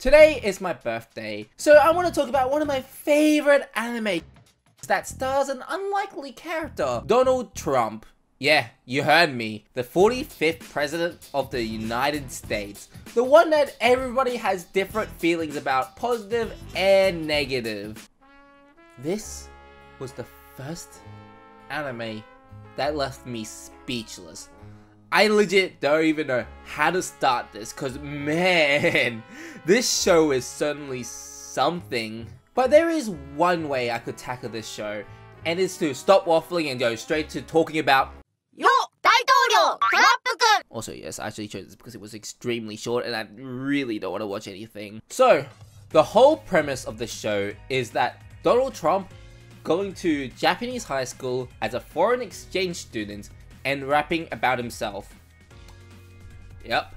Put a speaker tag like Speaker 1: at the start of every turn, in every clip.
Speaker 1: Today is my birthday, so I want to talk about one of my favorite anime that stars an unlikely character, Donald Trump. Yeah, you heard me. The 45th President of the United States. The one that everybody has different feelings about, positive and negative. This was the first anime that left me speechless. I legit don't even know how to start this, cause man, this show is certainly something. But there is one way I could tackle this show, and it's to stop waffling and go straight to talking about Also, yes, I actually chose this because it was extremely short and I really don't want to watch anything. So, the whole premise of the show is that Donald Trump going to Japanese high school as a foreign exchange student and rapping about himself. Yep,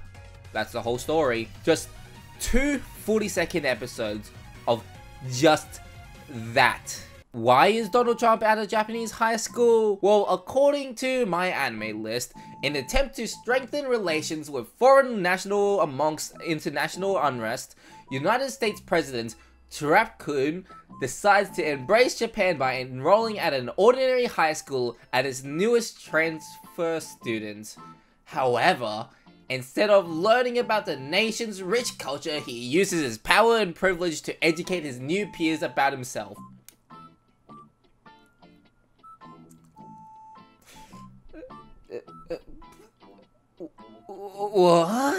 Speaker 1: that's the whole story. Just two 40-second episodes of just that. Why is Donald Trump at a Japanese high school? Well, according to my anime list, in an attempt to strengthen relations with foreign national amongst international unrest, United States President Trump-kun decides to embrace Japan by enrolling at an ordinary high school as his newest transfer student. However, instead of learning about the nation's rich culture, he uses his power and privilege to educate his new peers about himself. What?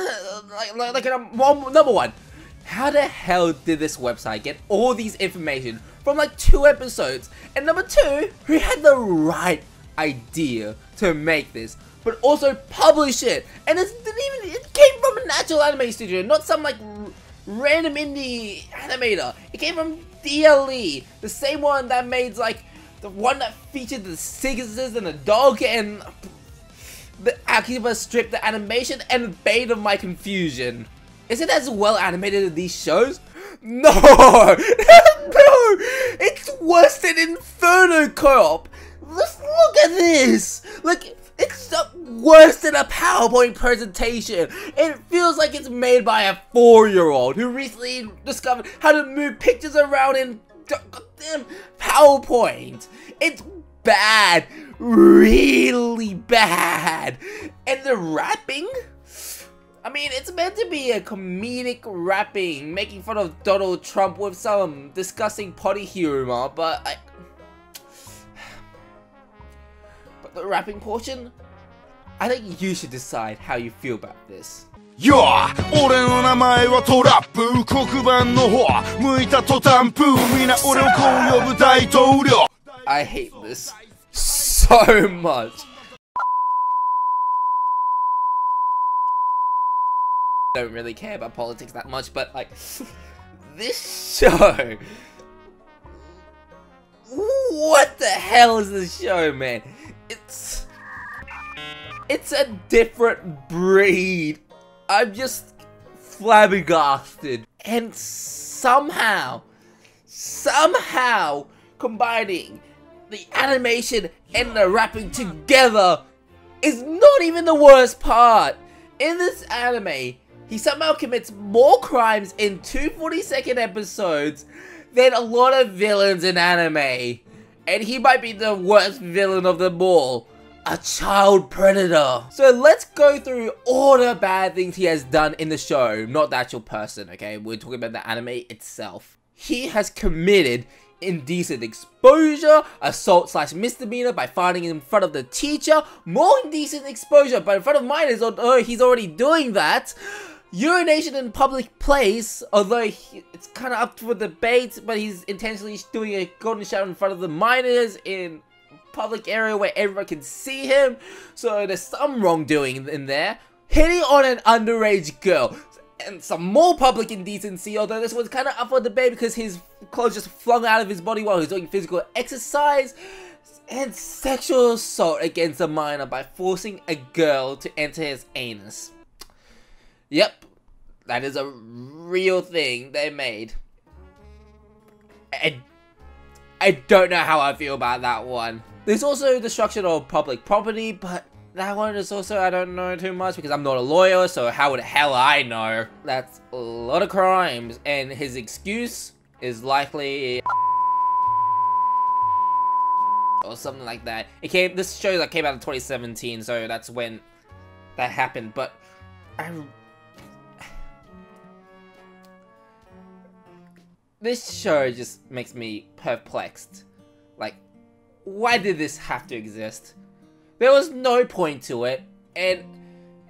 Speaker 1: Number one, how the hell did this website get all these information from like 2 episodes? And number two, who had the right idea to make this, but also publish it? And it came from a natural anime studio, not some like random indie animator. It came from DLE, the same one that made like the one that featured the scissors and the dog and the Akiba strip, the animation, and the bane of my confusion. Is it as well animated as these shows? No! No! It's worse than Inferno Co-op! Let's look at this! Like, it's worse than a PowerPoint presentation. It feels like it's made by a 4-year-old who recently discovered how to move pictures around in goddamn PowerPoint. It's bad. Really bad. And the rapping? I mean, it's meant to be a comedic rapping, making fun of Donald Trump with some disgusting potty humor, but the rapping portion? I think you should decide how you feel about this.
Speaker 2: I
Speaker 1: hate this so much. I don't really care about politics that much, but like, this show, what the hell is this show, man? It's a different breed. I'm just flabbergasted. And somehow combining the animation and the rapping together is not even the worst part. In this anime, he somehow commits more crimes in 2 40-second episodes than a lot of villains in anime. And he might be the worst villain of them all. A child predator. So let's go through all the bad things he has done in the show. Not the actual person, okay? We're talking about the anime itself. He has committed indecent exposure, assault / misdemeanor by farting in front of the teacher, more indecent exposure but in front of minors, although he's already doing that, urination in public place, although it's kind of up for debate, but he's intentionally doing a golden shower in front of the minors in public area where everyone can see him, so there's some wrongdoing in there, hitting on an underage girl, and some more public indecency, although this one's kind of up for debate because his clothes just flung out of his body while he's doing physical exercise, and sexual assault against a minor by forcing a girl to enter his anus. Yep, that is a real thing they made. I don't know how I feel about that one. There's also destruction of public property, but that one is also, I don't know too much because I'm not a lawyer, so how the hell I know? That's a lot of crimes, and his excuse is likely or something like that. This show that came out in 2017, so that's when that happened, but this show just makes me perplexed. Like, why did this have to exist? There was no point to it, and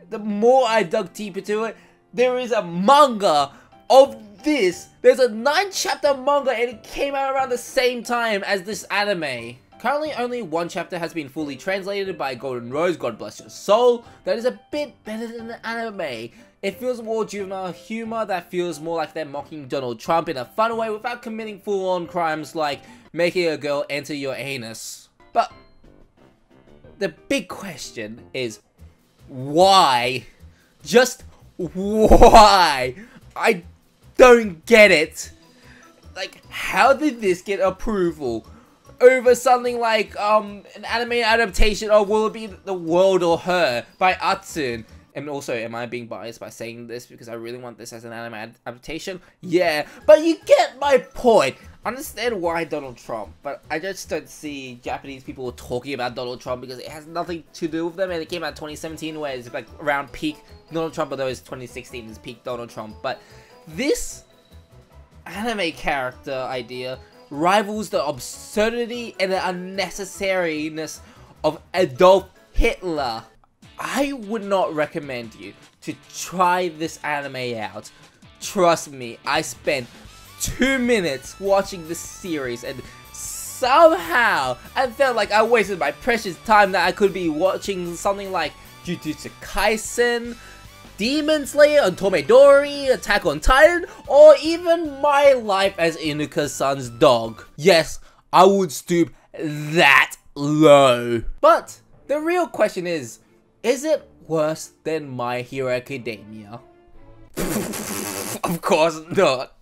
Speaker 1: the more I dug deeper to it, there is a manga of this. There's a 9-chapter manga, and it came out around the same time as this anime. Currently, only 1 chapter has been fully translated by Golden Rose, God bless your soul. That is a bit better than the anime. It feels more juvenile humor that feels more like they're mocking Donald Trump in a fun way without committing full-on crimes like making a girl enter your anus. But the big question is, why? Just why? I don't get it. Like, how did this get approval over something like an anime adaptation of Will It Be the World or Her by Atsun? And also, am I being biased by saying this because I really want this as an anime adaptation? Yeah, but you get my point. I understand why Donald Trump, but I just don't see Japanese people talking about Donald Trump because it has nothing to do with them, and it came out in 2017 where it's like around peak Donald Trump, although it's 2016 is peak Donald Trump. But this anime character idea rivals the absurdity and the unnecessariness of Adolf Hitler. I would not recommend you to try this anime out. Trust me, I spent 2 minutes watching this series and somehow I felt like I wasted my precious time that I could be watching something like Jujutsu Kaisen, Demon Slayer, Tomedori, Attack on Titan, or even my life as Inuka-san's dog. Yes, I would stoop that low. But the real question is it worse than My Hero Academia? Of course not.